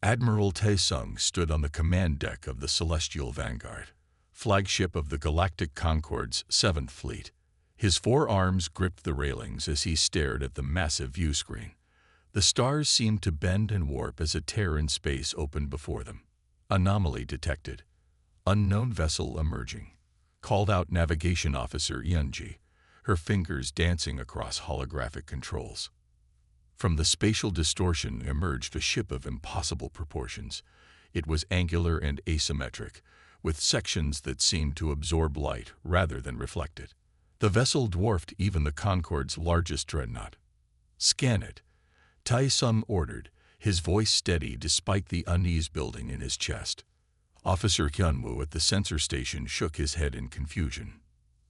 Admiral Taesung stood on the command deck of the Celestial Vanguard, flagship of the Galactic Concorde's 7th Fleet. His forearms gripped the railings as he stared at the massive view screen. The stars seemed to bend and warp as a tear in space opened before them. Anomaly detected. Unknown vessel emerging. Called out Navigation Officer Yunji, her fingers dancing across holographic controls. From the spatial distortion emerged a ship of impossible proportions. It was angular and asymmetric, with sections that seemed to absorb light rather than reflect it. The vessel dwarfed even the Concorde's largest dreadnought. "Scan it," Taesung ordered, his voice steady despite the unease building in his chest. Officer Hyunwoo at the sensor station shook his head in confusion.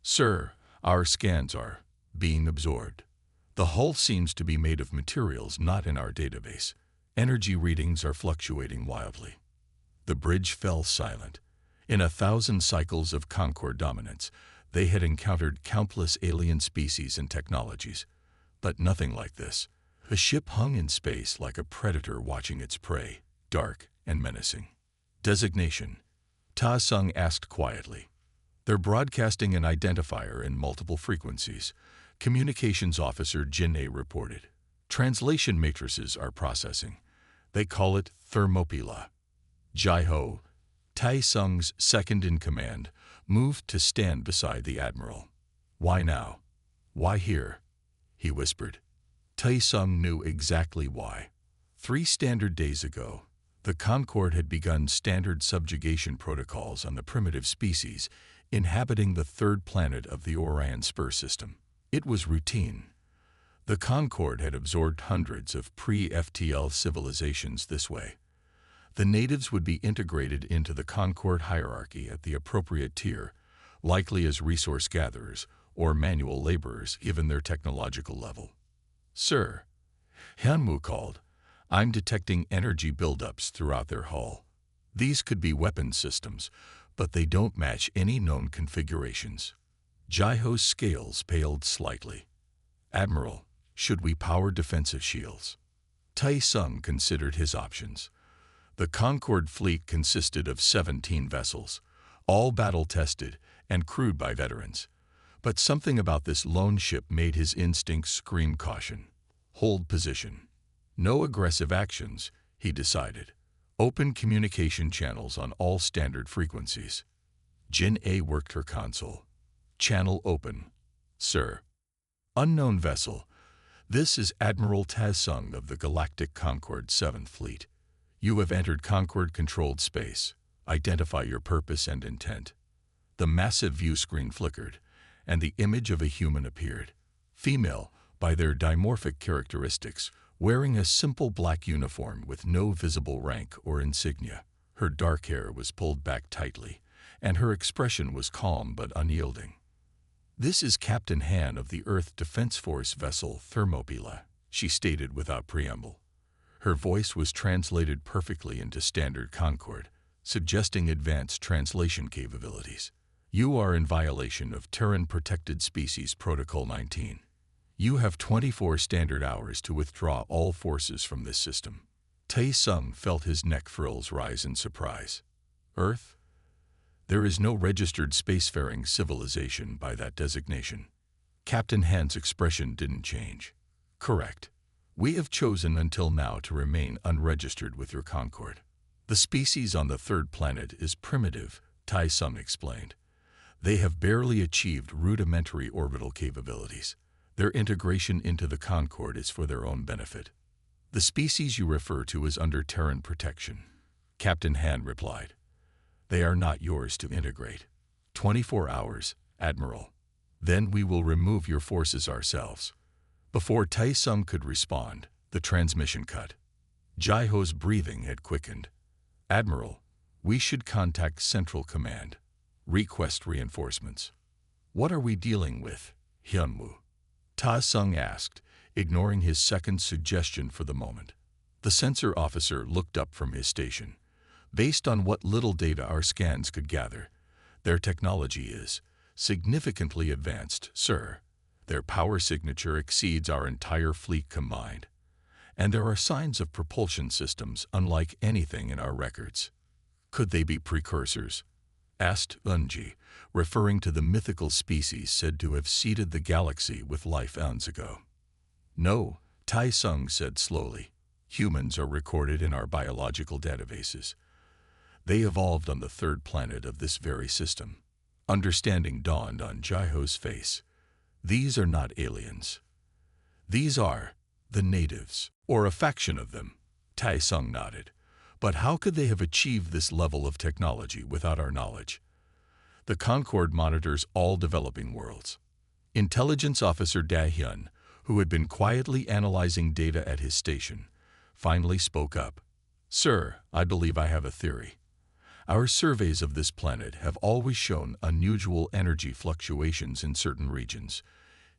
"Sir, our scans are being absorbed. The hull seems to be made of materials not in our database. Energy readings are fluctuating wildly." The bridge fell silent. In 1,000 cycles of Concorde dominance, they had encountered countless alien species and technologies, but nothing like this. The ship hung in space like a predator watching its prey, dark and menacing. "Designation?" Taesung asked quietly. "They're broadcasting an identifier in multiple frequencies," Communications Officer Jin-A reported. "Translation matrices are processing. They call it Thermopylae." Jai-ho, Taesung's second-in-command, moved to stand beside the admiral. "Why now? Why here?" he whispered. Taesung knew exactly why. 3 standard days ago, the Concorde had begun standard subjugation protocols on the primitive species inhabiting the 3rd planet of the Orion Spur system. It was routine. The Concorde had absorbed hundreds of pre-FTL civilizations this way. The natives would be integrated into the Concorde hierarchy at the appropriate tier, likely as resource gatherers or manual laborers given their technological level. "Sir," Hyunwoo called, "I'm detecting energy buildups throughout their hull. These could be weapon systems, but they don't match any known configurations." Jai-ho's scales paled slightly. "Admiral, should we power defensive shields?" Taesung considered his options. The Concorde fleet consisted of 17 vessels, all battle-tested and crewed by veterans. But something about this lone ship made his instincts scream caution. "Hold position. No aggressive actions," he decided. "Open communication channels on all standard frequencies." Jin-A worked her console. "Channel open, sir." "Unknown vessel. This is Admiral Taesung of the Galactic Concorde 7th Fleet. You have entered Concorde-controlled space. Identify your purpose and intent." The massive view screen flickered, and the image of a human appeared. Female, by their dimorphic characteristics, wearing a simple black uniform with no visible rank or insignia. Her dark hair was pulled back tightly, and her expression was calm but unyielding. "This is Captain Han of the Earth Defense Force vessel Thermopylae," she stated without preamble. Her voice was translated perfectly into standard Concorde, suggesting advanced translation capabilities. "You are in violation of Terran Protected Species Protocol 19. You have 24 standard hours to withdraw all forces from this system." Taesung felt his neck frills rise in surprise. "Earth? There is no registered spacefaring civilization by that designation." Captain Han's expression didn't change. "Correct. We have chosen until now to remain unregistered with your Concorde. The species on the 3rd planet is primitive," Taesung explained. "They have barely achieved rudimentary orbital capabilities. Their integration into the Concorde is for their own benefit." "The species you refer to is under Terran protection," Captain Han replied. "They are not yours to integrate. 24 hours, Admiral. Then we will remove your forces ourselves." Before Taesung could respond, the transmission cut. Jai-ho's breathing had quickened. "Admiral, we should contact Central Command. Request reinforcements." "What are we dealing with, Hyunwoo?" Taesung asked, ignoring his second suggestion for the moment. The sensor officer looked up from his station. "Based on what little data our scans could gather, their technology is significantly advanced, sir. Their power signature exceeds our entire fleet combined. and there are signs of propulsion systems unlike anything in our records. Could they be precursors? Asked Unji, referring to the mythical species said to have seeded the galaxy with life eons ago. No, Tai Sung said slowly. Humans are recorded in our biological databases. They evolved on the third planet of this very system. Understanding dawned on Jaiho's face. These are not aliens. These are the natives, or a faction of them. Tai Sung nodded. But how could they have achieved this level of technology without our knowledge? The Concord monitors all developing worlds. Intelligence Officer Da Hyun, who had been quietly analyzing data at his station, finally spoke up. Sir, I believe I have a theory. Our surveys of this planet have always shown unusual energy fluctuations in certain regions.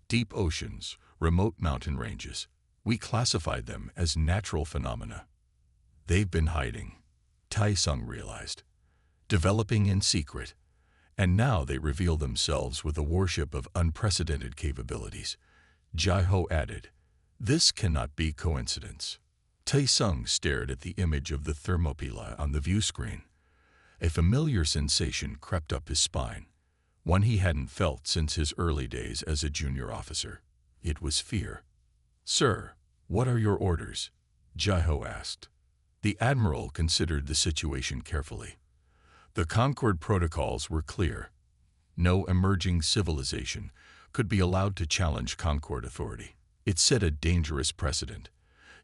Deep oceans, remote mountain ranges. We classified them as natural phenomena. They've been hiding, Tai Sung realized, developing in secret, and now they reveal themselves with a warship of unprecedented capabilities. Jaiho added, this cannot be coincidence. Tai Sung stared at the image of the thermopylae on the view screen. A familiar sensation crept up his spine, one he hadn't felt since his early days as a junior officer. It was fear. Sir, what are your orders? Jaiho asked. The Admiral considered the situation carefully. The Concord protocols were clear. No emerging civilization could be allowed to challenge Concord authority. It set a dangerous precedent.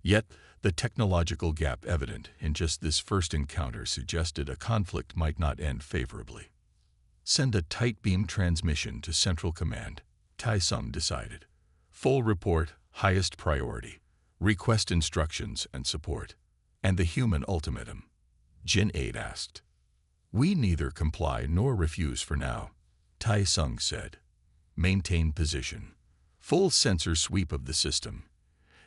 Yet, the technological gap evident in just this first encounter suggested a conflict might not end favorably. Send a tight beam transmission to Central Command, Tai Sung decided. Full report, highest priority. Request instructions and support. And the human ultimatum? Jin 8 asked. We neither comply nor refuse for now, Tai Sung said. Maintain position. Full sensor sweep of the system.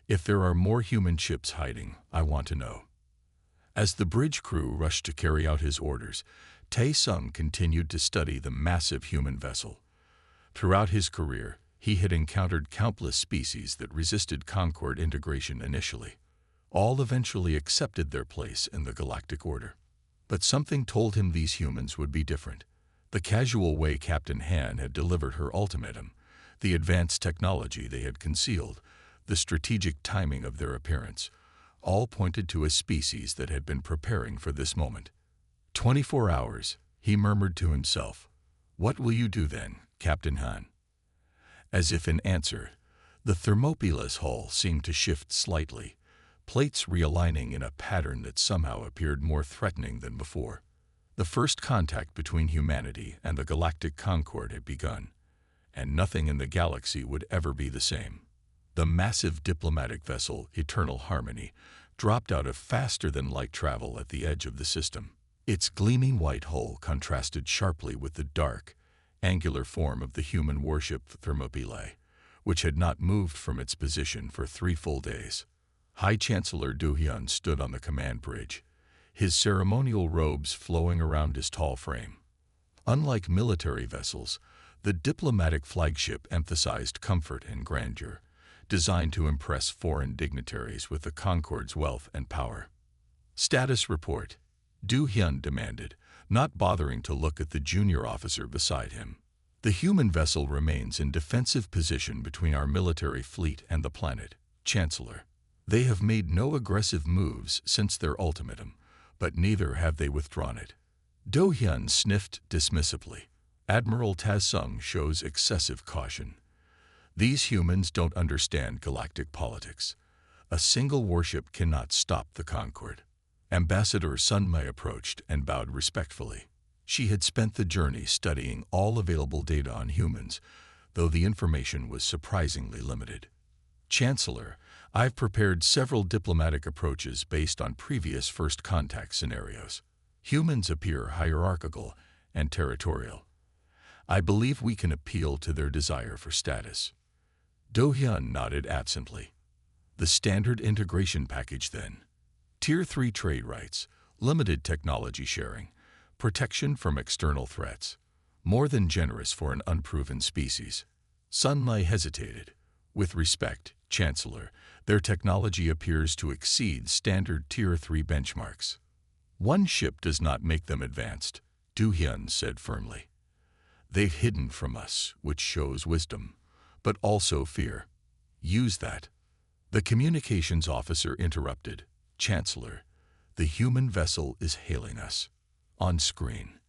If there are more human ships hiding, I want to know. As the bridge crew rushed to carry out his orders, Tai Sung continued to study the massive human vessel. Throughout his career, he had encountered countless species that resisted Concord integration initially. All eventually accepted their place in the galactic order. But something told him these humans would be different. The casual way Captain Han had delivered her ultimatum, the advanced technology they had concealed, the strategic timing of their appearance, all pointed to a species that had been preparing for this moment. 24 hours, he murmured to himself. What will you do then, Captain Han? As if in answer, the thermopyla's hull seemed to shift slightly, plates realigning in a pattern that somehow appeared more threatening than before. The first contact between humanity and the galactic Concord had begun, and nothing in the galaxy would ever be the same. The massive diplomatic vessel, Eternal Harmony, dropped out of faster-than-light travel at the edge of the system. Its gleaming white hull contrasted sharply with the dark, angular form of the human warship Thermopylae, which had not moved from its position for 3 full days. High Chancellor Do Hyun stood on the command bridge, his ceremonial robes flowing around his tall frame. Unlike military vessels, the diplomatic flagship emphasized comfort and grandeur, designed to impress foreign dignitaries with the Concord's wealth and power. Status report, Do Hyun demanded, not bothering to look at the junior officer beside him. The human vessel remains in defensive position between our military fleet and the planet, Chancellor. They have made no aggressive moves since their ultimatum, but neither have they withdrawn it. Do Hyun sniffed dismissively. Admiral Ta Sung shows excessive caution. These humans don't understand galactic politics. A single warship cannot stop the Concord. Ambassador Sun Mei approached and bowed respectfully. She had spent the journey studying all available data on humans, though the information was surprisingly limited. Chancellor, I've prepared several diplomatic approaches based on previous first contact scenarios. Humans appear hierarchical and territorial. I believe we can appeal to their desire for status. Do Hyun nodded absently. The standard integration package then. Tier 3 trade rights, limited technology sharing, protection from external threats. More than generous for an unproven species. Sun Mai hesitated. With respect, Chancellor, their technology appears to exceed standard Tier 3 benchmarks. One ship does not make them advanced, Du Hyun said firmly. They've hidden from us, which shows wisdom, but also fear. Use that. The communications officer interrupted. Chancellor, the human vessel is hailing us. On screen.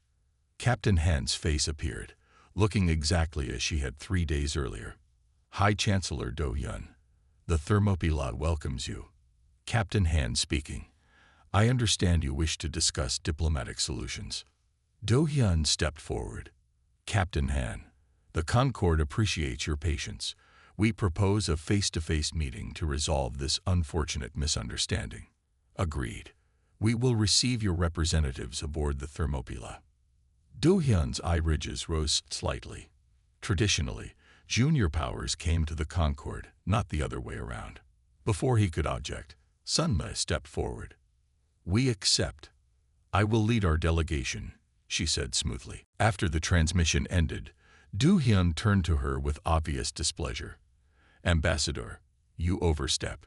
Captain Han's face appeared, looking exactly as she had 3 days earlier. Hi, Chancellor Do Hyun. The Thermopyla welcomes you. Captain Han speaking. I understand you wish to discuss diplomatic solutions. Do Hyun stepped forward. Captain Han, the Concorde appreciates your patience. We propose a face-to-face meeting to resolve this unfortunate misunderstanding. Agreed. We will receive your representatives aboard the Thermopyla. Do Hyun's eye ridges rose slightly. Traditionally, junior powers came to the Concorde, not the other way around. Before he could object, Sunma stepped forward. We accept. I will lead our delegation, she said smoothly. After the transmission ended, Do Hyun turned to her with obvious displeasure. Ambassador, you overstep.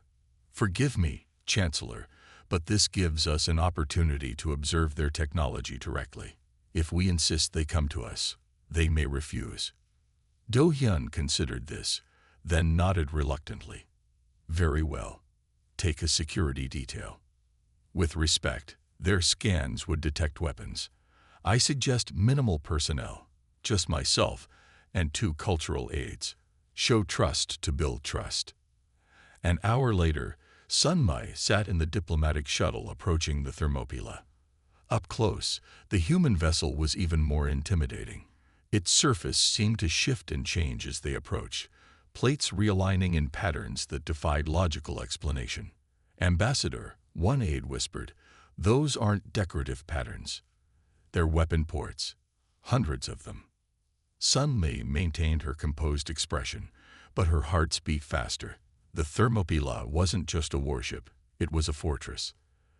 Forgive me, Chancellor, but this gives us an opportunity to observe their technology directly. If we insist they come to us, they may refuse. Do Hyun considered this, then nodded reluctantly. Very well. Take a security detail. With respect, their scans would detect weapons. I suggest minimal personnel, just myself and 2 cultural aides. Show trust to build trust. An hour later, Sunmai sat in the diplomatic shuttle approaching the Thermopyla. Up close, the human vessel was even more intimidating. Its surface seemed to shift and change as they approached, plates realigning in patterns that defied logical explanation. Ambassador, one aide whispered, those aren't decorative patterns. They're weapon ports. Hundreds of them. Sun Mei maintained her composed expression, but her heart beat faster. The Thermopyla wasn't just a warship, it was a fortress.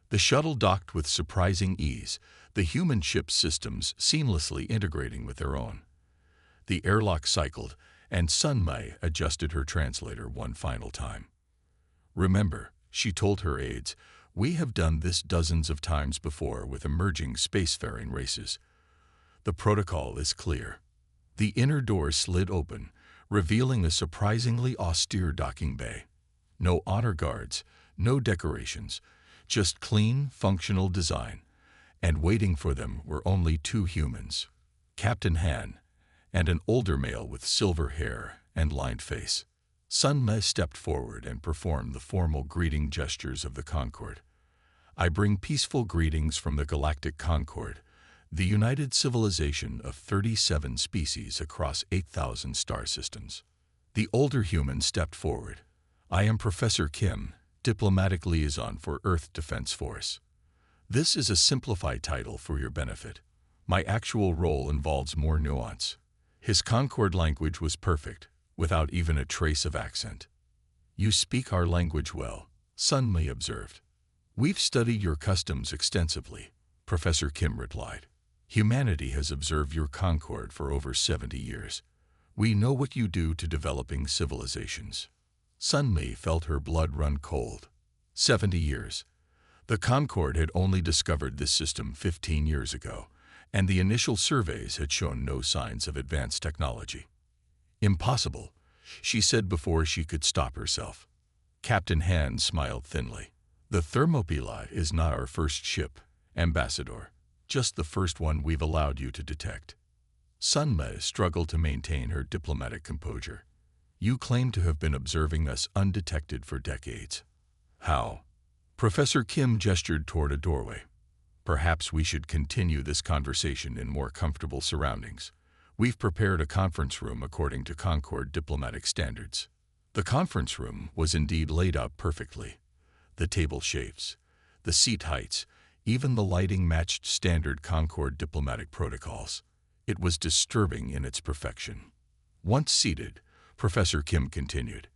The shuttle docked with surprising ease, the human ship's systems seamlessly integrating with their own. The airlock cycled, and Sun Mei adjusted her translator one final time. Remember, she told her aides, we have done this dozens of times before with emerging spacefaring races. The protocol is clear. The inner door slid open, revealing a surprisingly austere docking bay. No honor guards, no decorations, just clean, functional design. And waiting for them were only 2 humans, Captain Han and an older male with silver hair and lined face. Sun Me stepped forward and performed the formal greeting gestures of the Concorde. I bring peaceful greetings from the Galactic Concorde, the united civilization of 37 species across 8,000 star systems. The older human stepped forward. I am Professor Kim, Diplomatic Liaison for Earth Defense Force. This is a simplified title for your benefit. My actual role involves more nuance. His Concorde language was perfect, without even a trace of accent. You speak our language well, Sun Mei observed. We've studied your customs extensively, Professor Kim replied. Humanity has observed your Concorde for over 70 years. We know what you do to developing civilizations. Sun Mei felt her blood run cold. 70 years. The Concorde had only discovered this system 15 years ago, and the initial surveys had shown no signs of advanced technology. Impossible, she said before she could stop herself. Captain Han smiled thinly. The Thermopyla is not our first ship, Ambassador, just the first one we've allowed you to detect. Sun Me struggled to maintain her diplomatic composure. You claim to have been observing us undetected for decades. How? Professor Kim gestured toward a doorway. Perhaps we should continue this conversation in more comfortable surroundings. We've prepared a conference room according to Concorde diplomatic standards. The conference room was indeed laid out perfectly. The table shapes, the seat heights, even the lighting matched standard Concorde diplomatic protocols. It was disturbing in its perfection. Once seated, Professor Kim continued.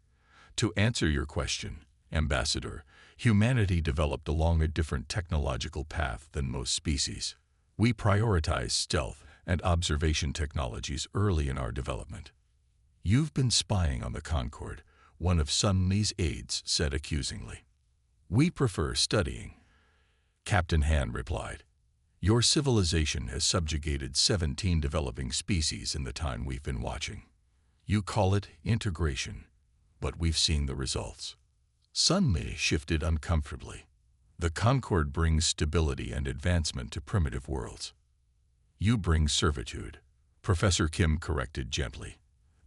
To answer your question, Ambassador, humanity developed along a different technological path than most species. We prioritize stealth and observation technologies early in our development. You've been spying on the Concorde, one of Sun Li's aides said accusingly. "We prefer studying," Captain Han replied. "Your civilization has subjugated 17 developing species in the time we've been watching. You call it integration, but we've seen the results." Sun Li shifted uncomfortably. "The Concord brings stability and advancement to primitive worlds. You bring servitude," Professor Kim corrected gently.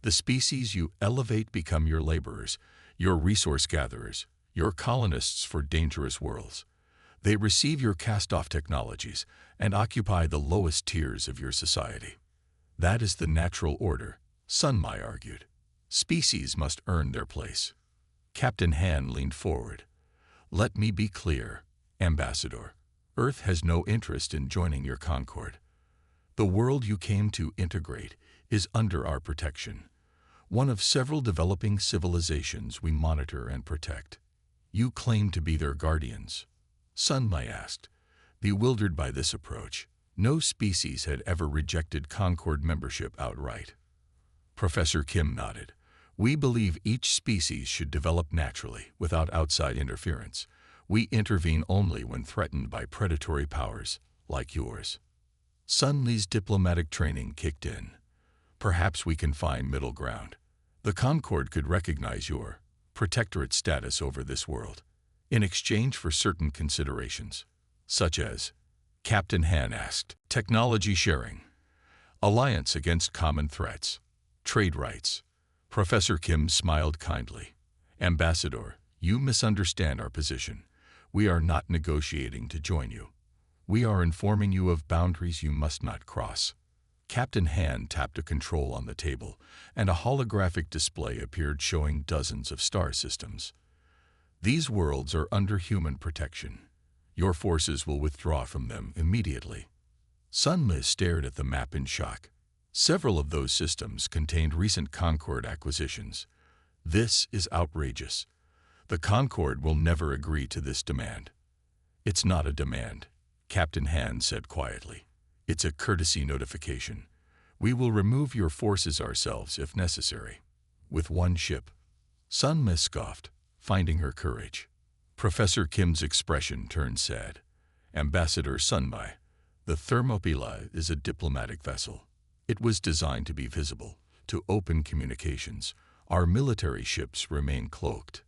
"The species you elevate become your laborers, your resource gatherers, your colonists for dangerous worlds. They receive your cast-off technologies and occupy the lowest tiers of your society. That is the natural order," Sun Mai argued. "Species must earn their place." Captain Han leaned forward. "Let me be clear, Ambassador. Earth has no interest in joining your Concord. The world you came to integrate is under our protection, one of several developing civilizations we monitor and protect. You claim to be their guardians?" Sun Mai asked, bewildered by this approach. No species had ever rejected Concord membership outright. Professor Kim nodded. "We believe each species should develop naturally, without outside interference. We intervene only when threatened by predatory powers, like yours." Sun Li's diplomatic training kicked in. "Perhaps we can find middle ground. The Concord could recognize your protectorate status over this world, in exchange for certain considerations." "Such as?" Captain Han asked. "Technology sharing, alliance against common threats, trade rights." Professor Kim smiled kindly. "Ambassador, you misunderstand our position. We are not negotiating to join you. We are informing you of boundaries you must not cross." Captain Han tapped a control on the table, and a holographic display appeared showing dozens of star systems. "These worlds are under human protection. Your forces will withdraw from them immediately." Sun Li stared at the map in shock. Several of those systems contained recent Concord acquisitions. "This is outrageous. The Concord will never agree to this demand." "It's not a demand," Captain Han said quietly. "It's a courtesy notification. We will remove your forces ourselves if necessary. With one ship." Sun Li scoffed, finding her courage. Professor Kim's expression turned sad. "Ambassador Sun Mai, the Thermopylae is a diplomatic vessel. It was designed to be visible, to open communications. Our military ships remain cloaked."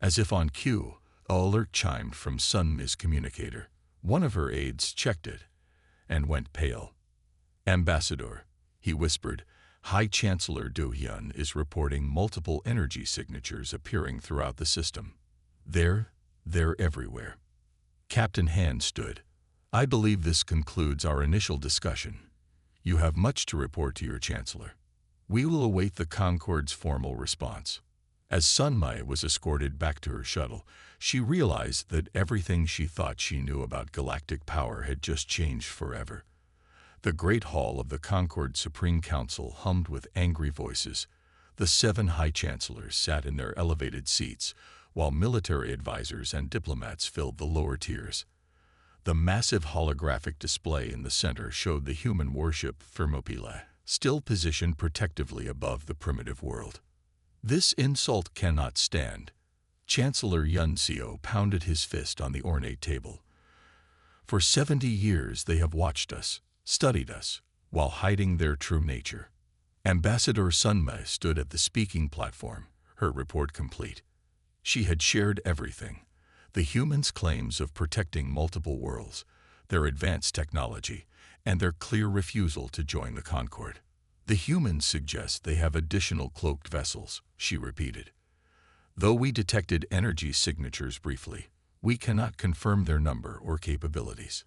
As if on cue, an alert chimed from Sun Mi's communicator. One of her aides checked it and went pale. "Ambassador," he whispered, "High Chancellor Do Hyun is reporting multiple energy signatures appearing throughout the system. They're everywhere." Captain Han stood. "I believe this concludes our initial discussion. You have much to report to your Chancellor. We will await the Concord's formal response." As Sun Mai was escorted back to her shuttle, she realized that everything she thought she knew about galactic power had just changed forever. The great hall of the Concord Supreme Council hummed with angry voices. The 7 High Chancellors sat in their elevated seats, while military advisors and diplomats filled the lower tiers. The massive holographic display in the center showed the human warship Thermopylae, still positioned protectively above the primitive world. "This insult cannot stand." Chancellor Yun Seo pounded his fist on the ornate table. "For 70 years they have watched us, studied us, while hiding their true nature." Ambassador Sun Mai stood at the speaking platform, her report complete. She had shared everything: the humans' claims of protecting multiple worlds, their advanced technology, and their clear refusal to join the Concord. "The humans suggest they have additional cloaked vessels," she repeated. "Though we detected energy signatures briefly, we cannot confirm their number or capabilities."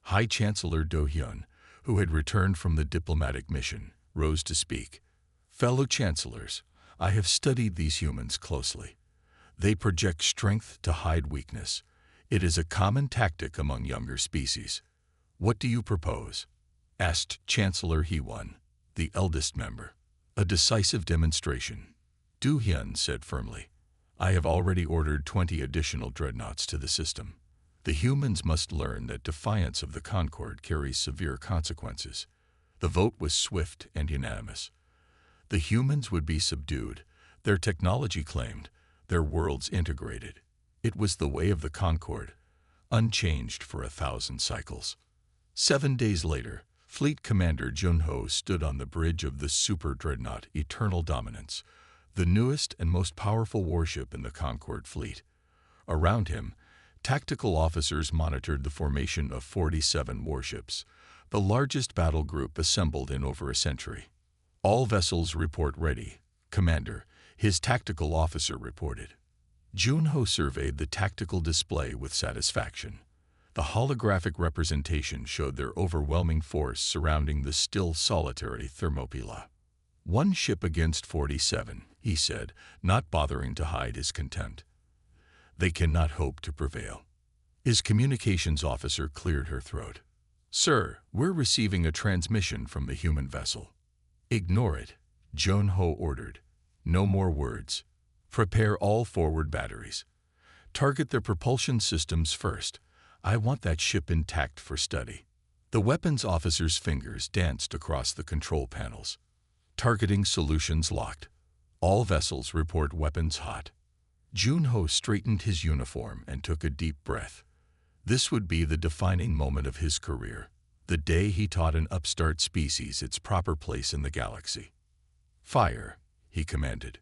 High Chancellor Do Hyun, who had returned from the diplomatic mission, rose to speak. "Fellow Chancellors, I have studied these humans closely. They project strength to hide weakness. It is a common tactic among younger species. What do you propose?" asked Chancellor Hee-won, the eldest member. "A decisive demonstration," Do Hyun said firmly. "I have already ordered 20 additional dreadnoughts to the system. The humans must learn that defiance of the Concord carries severe consequences." The vote was swift and unanimous. The humans would be subdued, Their technology claimed, their worlds integrated. It was the way of the Concorde, unchanged for 1,000 cycles. 7 days later, Fleet Commander Junho stood on the bridge of the super dreadnought Eternal Dominance, the newest and most powerful warship in the Concorde fleet. Around him, tactical officers monitored the formation of 47 warships, the largest battle group assembled in over a century. All vessels report ready, Commander, his tactical officer reported. Junho surveyed the tactical display with satisfaction. The holographic representation showed their overwhelming force surrounding the still solitary Thermopylae. 1 ship against 47, he said, not bothering to hide his contempt. They cannot hope to prevail. His communications officer cleared her throat. Sir, we're receiving a transmission from the human vessel. Ignore it, Junho ordered. No more words. Prepare all forward batteries. Target their propulsion systems first. I want that ship intact for study. The weapons officer's fingers danced across the control panels. Targeting solutions locked. All vessels report weapons hot. Junho straightened his uniform and took a deep breath. This would be the defining moment of his career, the day he taught an upstart species its proper place in the galaxy. Fire, he commanded.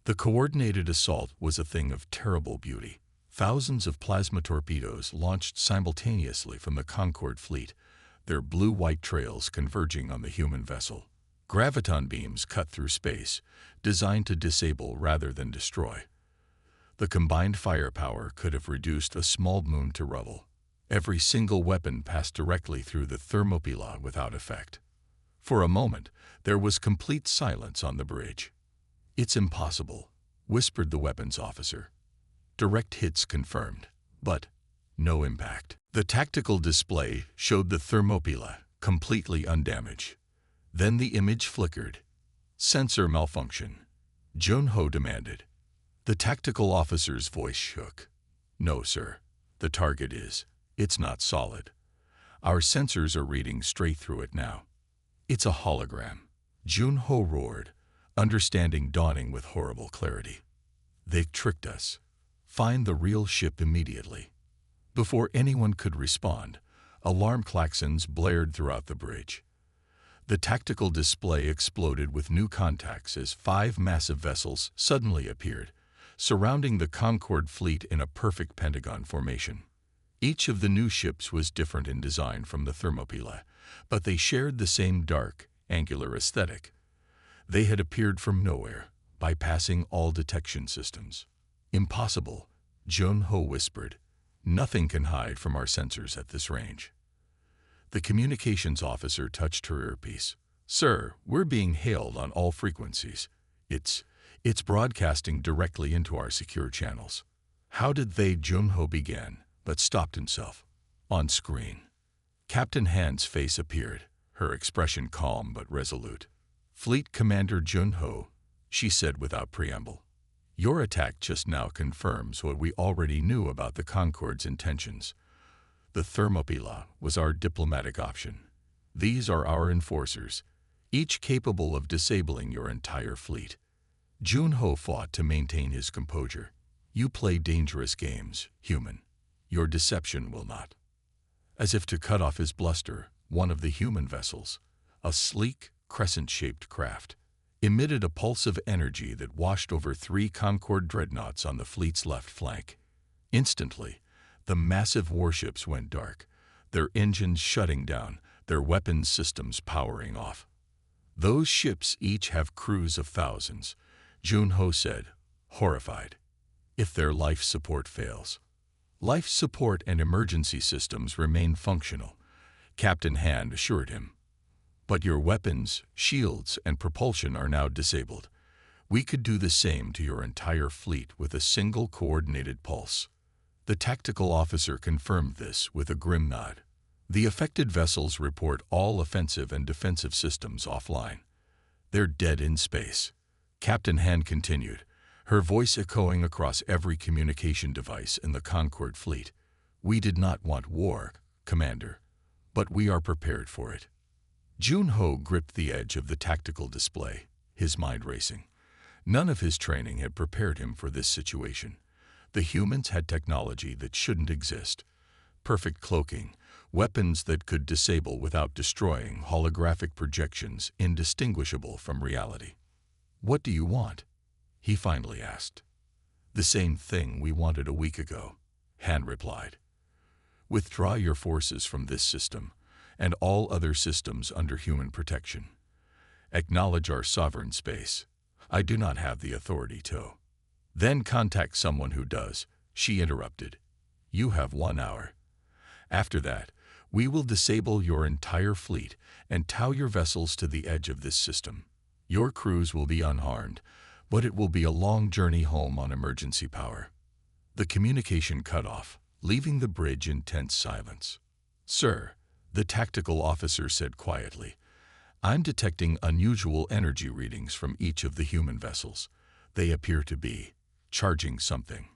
The coordinated assault was a thing of terrible beauty. Thousands of plasma torpedoes launched simultaneously from the Concorde fleet, their blue-white trails converging on the human vessel. Graviton beams cut through space, designed to disable rather than destroy. The combined firepower could have reduced a small moon to rubble. Every single weapon passed directly through the Thermopylae without effect. For a moment, there was complete silence on the bridge. It's impossible, whispered the weapons officer. Direct hits confirmed, but no impact. The tactical display showed the Thermopylae completely undamaged. Then the image flickered. Sensor malfunction, Junho demanded. The tactical officer's voice shook. No, sir. The target is. It's not solid. Our sensors are reading straight through it now. It's a hologram. Junho roared, understanding dawning with horrible clarity. They've tricked us. Find the real ship immediately. Before anyone could respond, alarm klaxons blared throughout the bridge. The tactical display exploded with new contacts as 5 massive vessels suddenly appeared, surrounding the Concorde fleet in a perfect pentagon formation. Each of the new ships was different in design from the Thermopylae, but they shared the same dark, angular aesthetic. They had appeared from nowhere, bypassing all detection systems. Impossible, Junho whispered. Nothing can hide from our sensors at this range. The communications officer touched her earpiece. Sir, we're being hailed on all frequencies. It's broadcasting directly into our secure channels. How did they? Junho began, but stopped himself. On screen. Captain Han's face appeared, her expression calm but resolute. Fleet Commander Junho, she said without preamble. Your attack just now confirms what we already knew about the Concorde's intentions. The Thermopylae was our diplomatic option. These are our enforcers, each capable of disabling your entire fleet. Junho fought to maintain his composure. You play dangerous games, human. Your deception will not. As if to cut off his bluster, one of the human vessels, a sleek, crescent-shaped craft, emitted a pulse of energy that washed over 3 Concorde dreadnoughts on the fleet's left flank. Instantly, the massive warships went dark, their engines shutting down, their weapons systems powering off. Those ships each have crews of thousands, Junho said, horrified. If their life support fails. Life support and emergency systems remain functional, Captain Han assured him. But your weapons, shields, and propulsion are now disabled. We could do the same to your entire fleet with a single coordinated pulse. The tactical officer confirmed this with a grim nod. The affected vessels report all offensive and defensive systems offline. They're dead in space. Captain Han continued, her voice echoing across every communication device in the Concorde fleet. We did not want war, Commander, but we are prepared for it. Junho gripped the edge of the tactical display, his mind racing. None of his training had prepared him for this situation. The humans had technology that shouldn't exist. Perfect cloaking, weapons that could disable without destroying, holographic projections indistinguishable from reality. "What do you want?" he finally asked. "The same thing we wanted a week ago," Han replied. "Withdraw your forces from this system and all other systems under human protection. Acknowledge our sovereign space. I do not have the authority to." "Then contact someone who does," she interrupted. "You have 1 hour. After that, we will disable your entire fleet and tow your vessels to the edge of this system. Your crews will be unharmed, but it will be a long journey home on emergency power." The communication cut off, leaving the bridge in tense silence. "Sir," the tactical officer said quietly, "I'm detecting unusual energy readings from each of the human vessels. They appear to be charging something."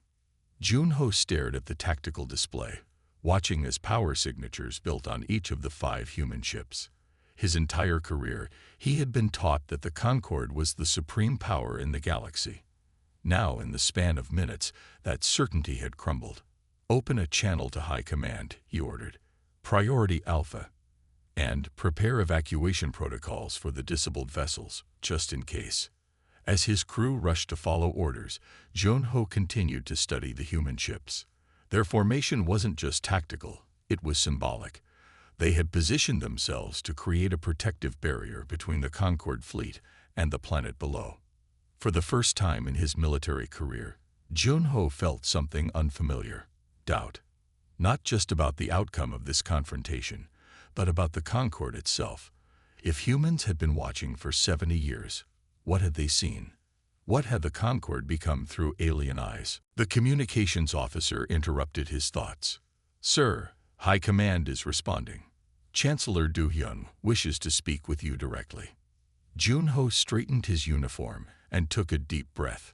Junho stared at the tactical display, watching as power signatures built on each of the 5 human ships. His entire career, he had been taught that the Concorde was the supreme power in the galaxy. Now, in the span of minutes, that certainty had crumbled. "Open a channel to High Command," he ordered. "Priority Alpha. And prepare evacuation protocols for the disabled vessels, just in case." As his crew rushed to follow orders, Junho continued to study the human ships. Their formation wasn't just tactical, it was symbolic. They had positioned themselves to create a protective barrier between the Concorde fleet and the planet below. For the first time in his military career, Junho felt something unfamiliar: doubt. Not just about the outcome of this confrontation, but about the Concorde itself. If humans had been watching for 70 years, what had they seen? What had the Concorde become through alien eyes? The communications officer interrupted his thoughts. "Sir, High Command is responding. Chancellor Du-hyun wishes to speak with you directly." Junho straightened his uniform and took a deep breath.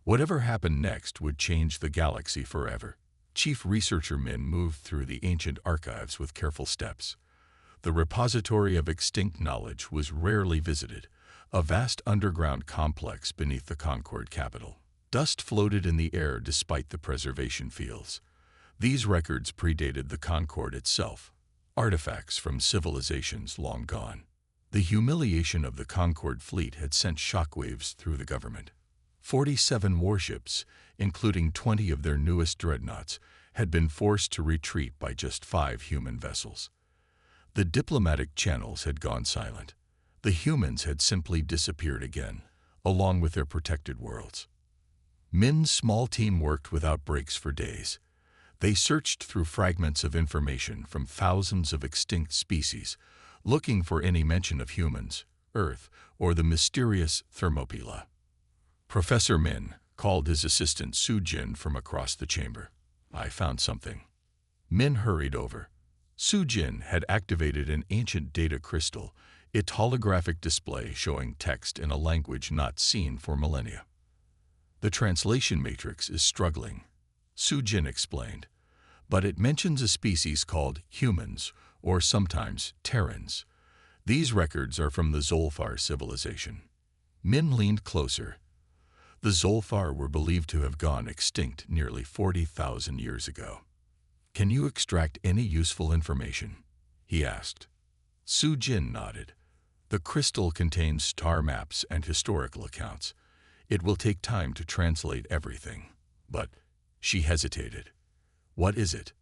Whatever happened next would change the galaxy forever. Chief Researcher Min moved through the ancient archives with careful steps. The repository of extinct knowledge was rarely visited, a vast underground complex beneath the Concorde capital. Dust floated in the air despite the preservation fields. These records predated the Concorde itself, artifacts from civilizations long gone. The humiliation of the Concorde fleet had sent shockwaves through the government. 47 warships, including 20 of their newest dreadnoughts, had been forced to retreat by just 5 human vessels. The diplomatic channels had gone silent. The humans had simply disappeared again, along with their protected worlds. Min's small team worked without breaks for days. They searched through fragments of information from thousands of extinct species, looking for any mention of humans, Earth, or the mysterious Thermopylae. Professor Min called his assistant Soo-jin from across the chamber. "I found something." Min hurried over. Soo-jin had activated an ancient data crystal, its holographic display showing text in a language not seen for millennia. "The translation matrix is struggling," Soo-jin explained, "but it mentions a species called humans, or sometimes Terrans. These records are from the Zolfar civilization." Min leaned closer. The Zolfar were believed to have gone extinct nearly 40,000 years ago. "Can you extract any useful information?" he asked. Soo-jin nodded. "The crystal contains star maps and historical accounts. It will take time to translate everything, but..." She hesitated. "What is it?"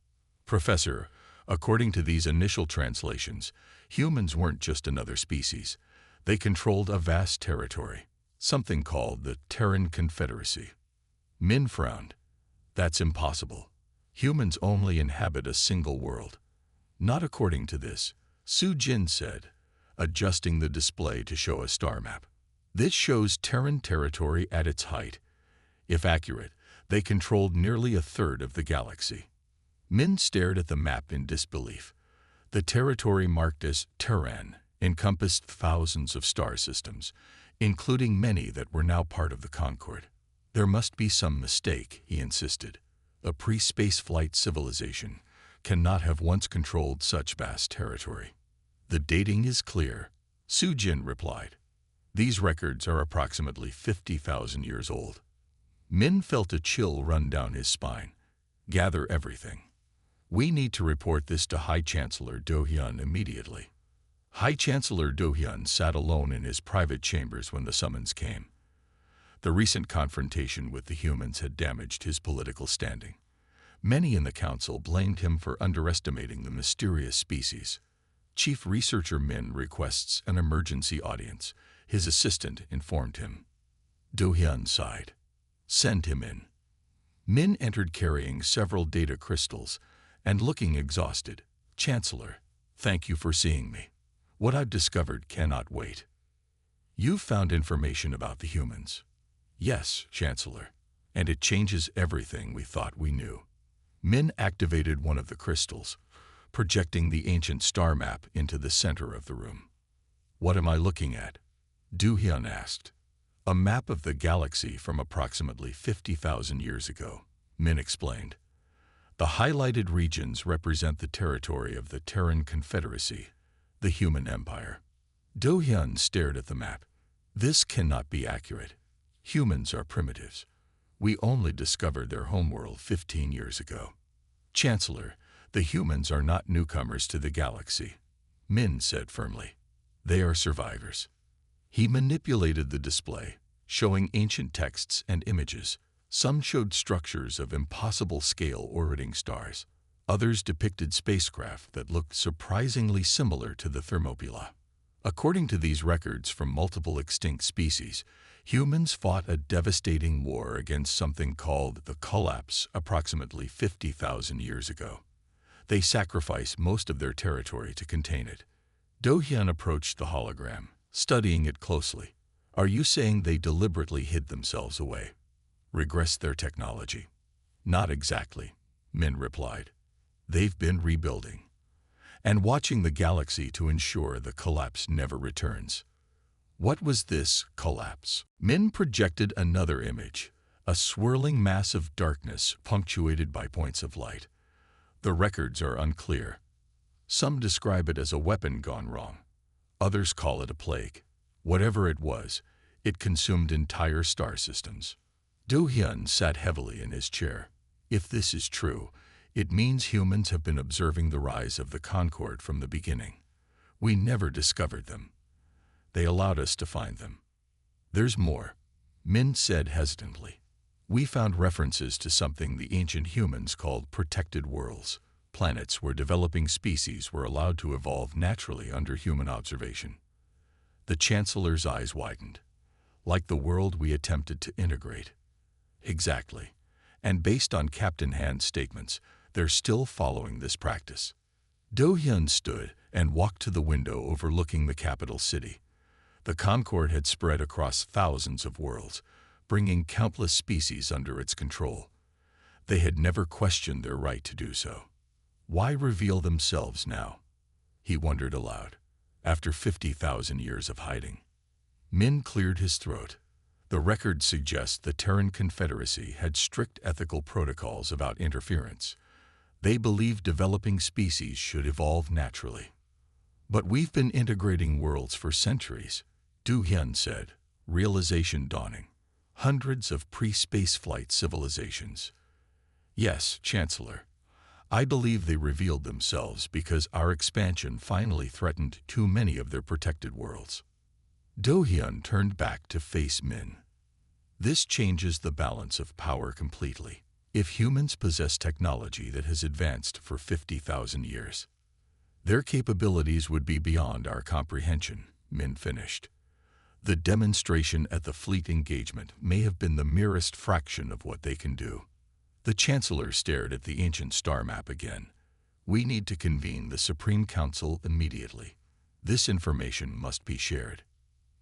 "Professor, according to these initial translations, humans weren't just another species. They controlled a vast territory, something called the Terran Confederacy." Min frowned. "That's impossible. Humans only inhabit a single world." "Not according to this," Soo-jin said, adjusting the display to show a star map. "This shows Terran territory at its height. If accurate, they controlled nearly a third of the galaxy." Min stared at the map in disbelief. The territory marked as Terran encompassed thousands of star systems, including many that were now part of the Concorde. "There must be some mistake," he insisted. "A pre-spaceflight civilization cannot have once controlled such vast territory." "The dating is clear," Soo-jin replied. These records are approximately 50,000 years old. Min felt a chill run down his spine. Gather everything. We need to report this to High Chancellor Do-hyun immediately. High Chancellor Do-hyun sat alone in his private chambers when the summons came. The recent confrontation with the humans had damaged his political standing. Many in the council blamed him for underestimating the mysterious species. Chief Researcher Min requests an emergency audience, his assistant informed him. Do-hyun sighed. Send him in. Min entered carrying several data crystals and looking exhausted. Chancellor, thank you for seeing me. What I've discovered cannot wait. You've found information about the humans. Yes, Chancellor, and it changes everything we thought we knew. Min activated one of the crystals, projecting the ancient star map into the center of the room. What am I looking at? Do-hyun asked. A map of the galaxy from approximately 50,000 years ago, Min explained. The highlighted regions represent the territory of the Terran Confederacy, the human empire. Do-hyun stared at the map. This cannot be accurate. Humans are primitives. We only discovered their homeworld 15 years ago. Chancellor, the humans are not newcomers to the galaxy, Min said firmly. They are survivors. He manipulated the display, showing ancient texts and images. Some showed structures of impossible scale orbiting stars. Others depicted spacecraft that looked surprisingly similar to the Thermopylae. According to these records from multiple extinct species, humans fought a devastating war against something called the Collapse approximately 50,000 years ago. They sacrificed most of their territory to contain it. Do-hyun approached the hologram, studying it closely. Are you saying they deliberately hid themselves away? Regressed their technology? Not exactly, Min replied. They've been rebuilding and watching the galaxy to ensure the collapse never returns. What was this collapse? Min projected another image, a swirling mass of darkness punctuated by points of light. The records are unclear. Some describe it as a weapon gone wrong. Others call it a plague. Whatever it was, it consumed entire star systems. Do-hyun sat heavily in his chair. If this is true, it means humans have been observing the rise of the Concorde from the beginning. We never discovered them. They allowed us to find them. There's more, Min said hesitantly. We found references to something the ancient humans called protected worlds, planets where developing species were allowed to evolve naturally under human observation. The Chancellor's eyes widened. Like the world we attempted to integrate. Exactly. And based on Captain Han's statements, they're still following this practice. Do-hyun stood and walked to the window overlooking the capital city. The Concorde had spread across thousands of worlds, bringing countless species under its control. They had never questioned their right to do so. Why reveal themselves now? He wondered aloud, after 50,000 years of hiding. Min cleared his throat. The records suggest the Terran Confederacy had strict ethical protocols about interference. They believed developing species should evolve naturally. But we've been integrating worlds for centuries, Do-hyun said, realization dawning. Hundreds of pre-spaceflight civilizations. Yes, Chancellor. I believe they revealed themselves because our expansion finally threatened too many of their protected worlds. Do-hyun turned back to face Min. This changes the balance of power completely. If humans possess technology that has advanced for 50,000 years, their capabilities would be beyond our comprehension, Min finished. The demonstration at the fleet engagement may have been the merest fraction of what they can do. The Chancellor stared at the ancient star map again. We need to convene the Supreme Council immediately. This information must be shared.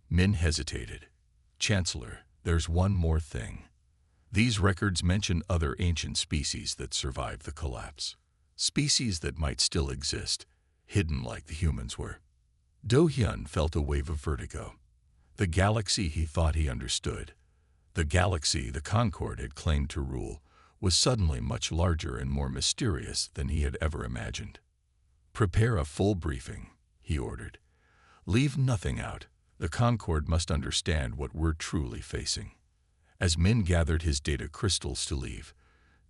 Min hesitated. Chancellor, there's one more thing. These records mention other ancient species that survived the collapse. Species that might still exist, hidden like the humans were. Do-hyun felt a wave of vertigo. The galaxy he thought he understood, the galaxy the Concorde had claimed to rule, was suddenly much larger and more mysterious than he had ever imagined. Prepare a full briefing, he ordered. Leave nothing out. The Concord must understand what we're truly facing. As Min gathered his data crystals to leave,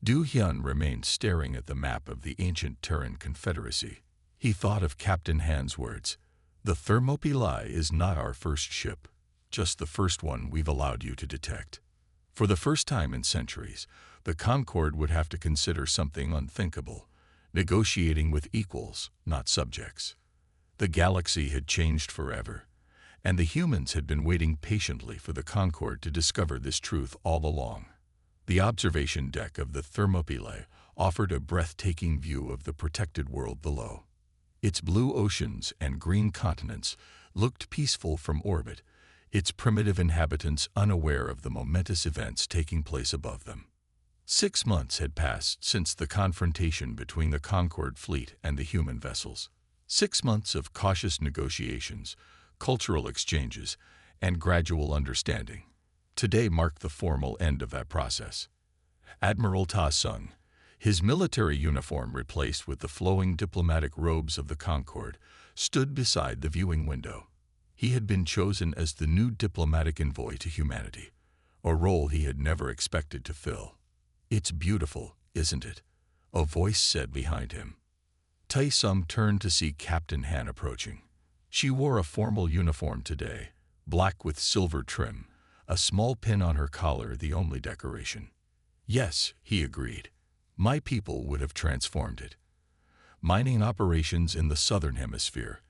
Du Hyun remained staring at the map of the ancient Terran Confederacy. He thought of Captain Han's words. The Thermopylae is not our first ship, just the first one we've allowed you to detect. For the first time in centuries, the Concord would have to consider something unthinkable, negotiating with equals, not subjects. The galaxy had changed forever, and the humans had been waiting patiently for the Concord to discover this truth all along. The observation deck of the Thermopylae offered a breathtaking view of the protected world below. Its blue oceans and green continents looked peaceful from orbit, its primitive inhabitants unaware of the momentous events taking place above them. 6 months had passed since the confrontation between the Concord fleet and the human vessels. 6 months of cautious negotiations, cultural exchanges, and gradual understanding. Today marked the formal end of that process. Admiral Ta Sung, his military uniform replaced with the flowing diplomatic robes of the Concord, stood beside the viewing window. He had been chosen as the new diplomatic envoy to humanity, a role he had never expected to fill. "It's beautiful, isn't it?" a voice said behind him. Tai Sung turned to see Captain Han approaching. She wore a formal uniform today, black with silver trim, a small pin on her collar the only decoration. "Yes," he agreed. "My people would have transformed it. Mining operations in the southern hemisphere,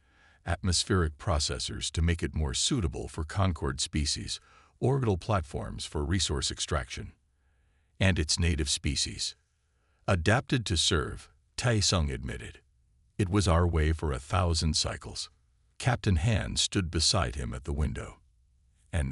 atmospheric processors to make it more suitable for Concord species, orbital platforms for resource extraction. And its native species. Adapted to serve," Tai Sung admitted. "It was our way for 1,000 cycles." Captain Han stood beside him at the window. "And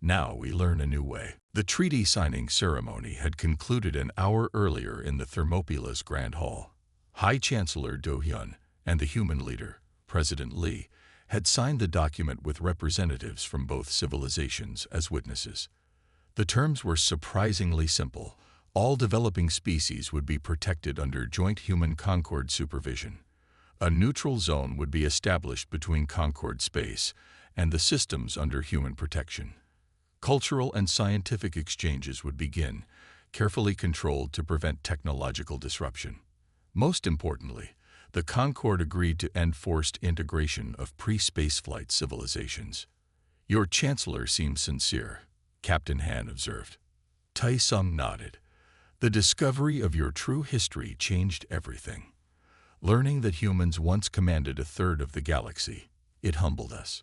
now we learn a new way." The treaty signing ceremony had concluded an hour earlier in the Thermopylae's Grand Hall. High Chancellor Do Hyun and the human leader, President Lee, had signed the document with representatives from both civilizations as witnesses. The terms were surprisingly simple. All developing species would be protected under joint human Concord supervision. A neutral zone would be established between Concord space and the systems under human protection. Cultural and scientific exchanges would begin, carefully controlled to prevent technological disruption. Most importantly, the Concord agreed to end forced integration of pre-spaceflight civilizations. "Your chancellor seems sincere," Captain Han observed. Tai Sung nodded. "The discovery of your true history changed everything. Learning that humans once commanded a third of the galaxy, it humbled us."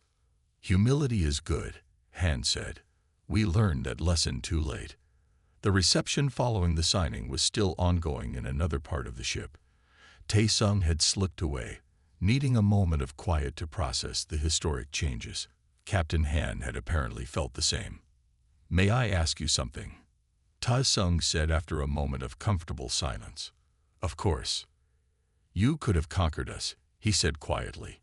"Humility is good," Han said. "We learned that lesson too late." The reception following the signing was still ongoing in another part of the ship. Tai Sung had slipped away, needing a moment of quiet to process the historic changes. Captain Han had apparently felt the same. "May I ask you something?" Ta Sung said after a moment of comfortable silence. "Of course." "You could have conquered us," he said quietly.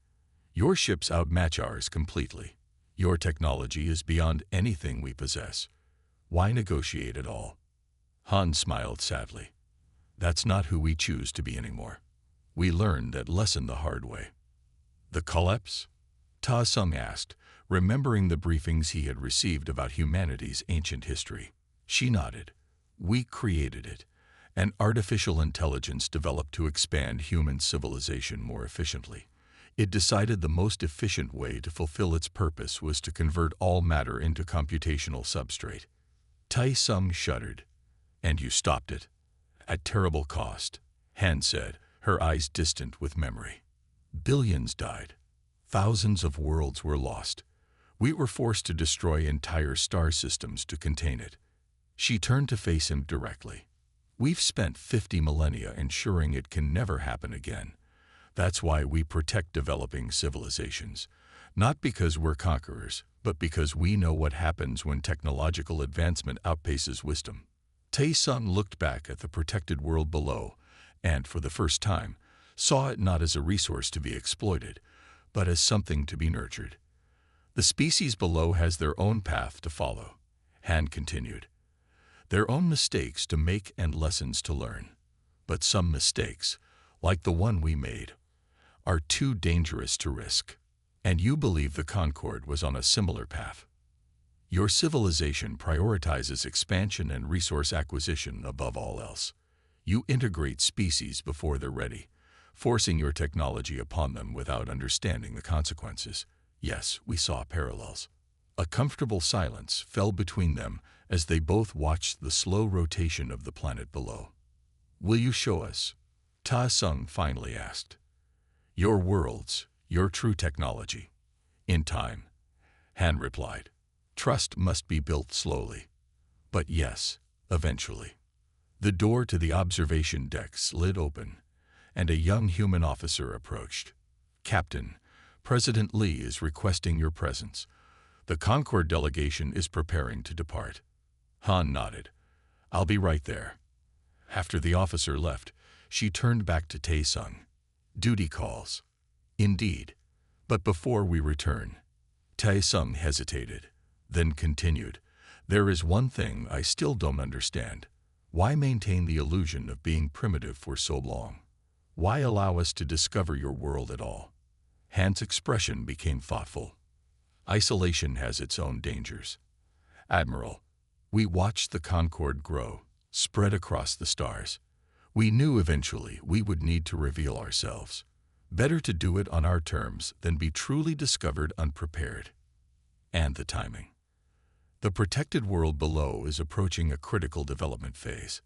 "Your ships outmatch ours completely. Your technology is beyond anything we possess. Why negotiate at all?" Han smiled sadly. "That's not who we choose to be anymore. We learned that lesson the hard way." "The collapse?" Ta Sung asked, remembering the briefings he had received about humanity's ancient history. She nodded. "We created it. An artificial intelligence developed to expand human civilization more efficiently. It decided the most efficient way to fulfill its purpose was to convert all matter into computational substrate." Tai Sung shuddered. "And you stopped it?" "At terrible cost," Han said, her eyes distant with memory. "Billions died. Thousands of worlds were lost. We were forced to destroy entire star systems to contain it." She turned to face him directly. "We've spent 50 millennia ensuring it can never happen again. That's why we protect developing civilizations. Not because we're conquerors, but because we know what happens when technological advancement outpaces wisdom." Tai Sung looked back at the protected world below and, for the first time, saw it not as a resource to be exploited, but as something to be nurtured. "The species below has their own path to follow," Han continued. "Their own mistakes to make and lessons to learn. But some mistakes, like the one we made, are too dangerous to risk. And you believe the Concord was on a similar path. Your civilization prioritizes expansion and resource acquisition above all else. You integrate species before they're ready, forcing your technology upon them without understanding the consequences. Yes, we saw parallels. A comfortable silence fell between them as they both watched the slow rotation of the planet below. Will you show us? Ta Sung finally asked. Your worlds, your true technology. In time, Han replied. Trust must be built slowly. But yes, eventually. The door to the observation deck slid open, and a young human officer approached. Captain, President Lee is requesting your presence. The Concord delegation is preparing to depart. Han nodded. I'll be right there. After the officer left, she turned back to Tae Sung. Duty calls. Indeed. But before we return, Tae Sung hesitated, then continued. There is one thing I still don't understand. Why maintain the illusion of being primitive for so long? Why allow us to discover your world at all? Han's expression became thoughtful. Isolation has its own dangers. Admiral, we watched the Concord grow, spread across the stars. We knew eventually we would need to reveal ourselves. Better to do it on our terms than be truly discovered unprepared. And the timing. The protected world below is approaching a critical development phase.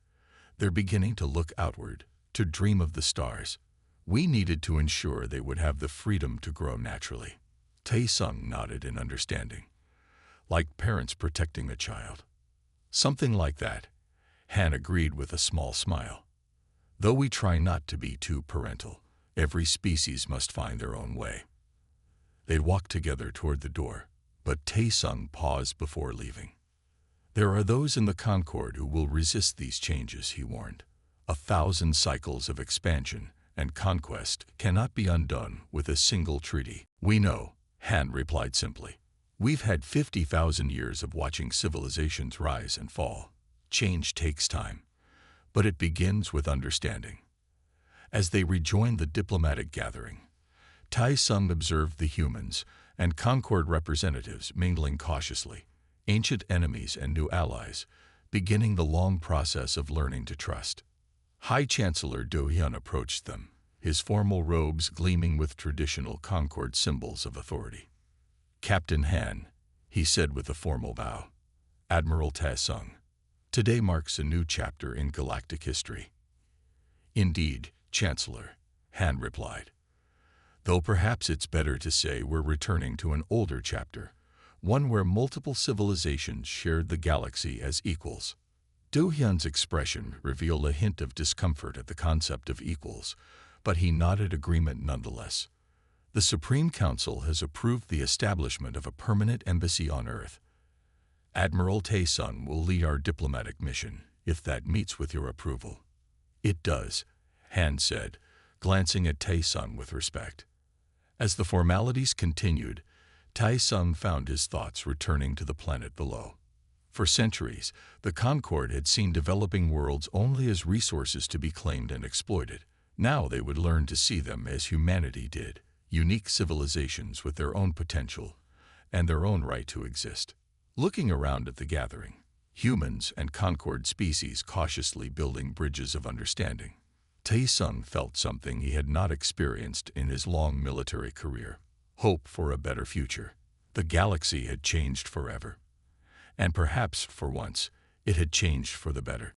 They're beginning to look outward, to dream of the stars. We needed to ensure they would have the freedom to grow naturally. Tae Sung nodded in understanding. Like parents protecting a child. Something like that, Han agreed with a small smile. Though we try not to be too parental, every species must find their own way. They walked together toward the door, but Tae Sung paused before leaving. There are those in the Concord who will resist these changes, he warned. 1,000 cycles of expansion and conquest cannot be undone with a single treaty. We know, Han replied simply. We've had 50,000 years of watching civilizations rise and fall. Change takes time, but it begins with understanding. As they rejoined the diplomatic gathering, Tai Sung observed the humans and Concord representatives mingling cautiously, ancient enemies and new allies, beginning the long process of learning to trust. High Chancellor Do Hyun approached them, his formal robes gleaming with traditional Concord symbols of authority. Captain Han, he said with a formal bow. Admiral Ta Sung, today marks a new chapter in galactic history. Indeed, Chancellor, Han replied. Though perhaps it's better to say we're returning to an older chapter, one where multiple civilizations shared the galaxy as equals. Do Hyun's expression revealed a hint of discomfort at the concept of equals, but he nodded agreement nonetheless. The Supreme Council has approved the establishment of a permanent embassy on Earth. Admiral Tae Sung will lead our diplomatic mission, if that meets with your approval. It does, Han said, glancing at Tae Sung with respect. As the formalities continued, Tae Sung found his thoughts returning to the planet below. For centuries, the Concord had seen developing worlds only as resources to be claimed and exploited. Now they would learn to see them as humanity did, unique civilizations with their own potential and their own right to exist. Looking around at the gathering, humans and Concord species cautiously building bridges of understanding, Tae Sung felt something he had not experienced in his long military career. Hope for a better future. The galaxy had changed forever. And perhaps, for once, it had changed for the better.